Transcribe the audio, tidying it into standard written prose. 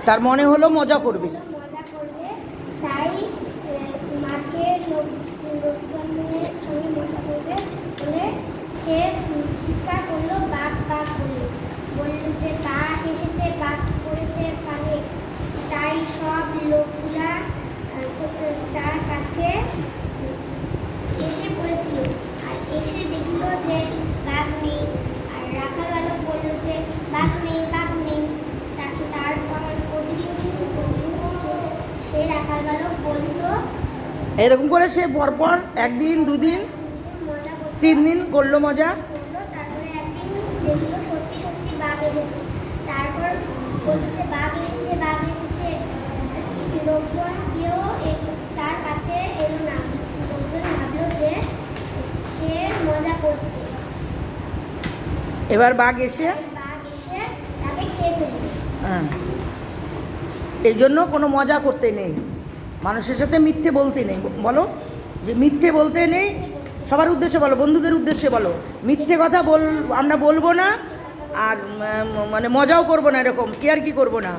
তার মনে হলো মজা করবে। তাই মাঠের লোকজনের সঙ্গে মজা করবে বলে সে চিৎকার করলো বাঘ বাঘ বলে, বলল যে বাঘ এসেছে, বাঘ পড়েছে পানে। তাই সব লোকগুলা তার কাছে এসে পড়েছিল, আর এসে দেখলো যে বাঘ নেই। আর রাখাল বালক বললো যে বাঘ নেই, বাঘ নেই। তারপর প্রতিদিন সে রাখাল বালক বলতো, এরকম করে সে পরপর একদিন, দুদিন, 3 দিন করলো মজা। তারপরে একদিন দেখলো সত্যি সত্যি বাঘ এসেছে। তারপর বলছে বাঘ এসেছে, বাঘ এসেছে। লোকজন কেউ তার কাছে এলো না। লোকজন ভাবলো যে সে মজা করছে। এবার বাঘ এসে তাকে খেয়ে ফেলবে। হ্যাঁ, এই জন্য কোনো মজা করতে নেই, মানুষের সাথে মিথ্যে বলতে নেই। বলো যে মিথ্যে বলতে নেই, সবার উদ্দেশ্যে বলো, বন্ধুদের উদ্দেশ্যে বলো, মিথ্যে কথা আমরা বলবো না, আর মানে মজাও করবো না, এরকম কি আর কি করবো না।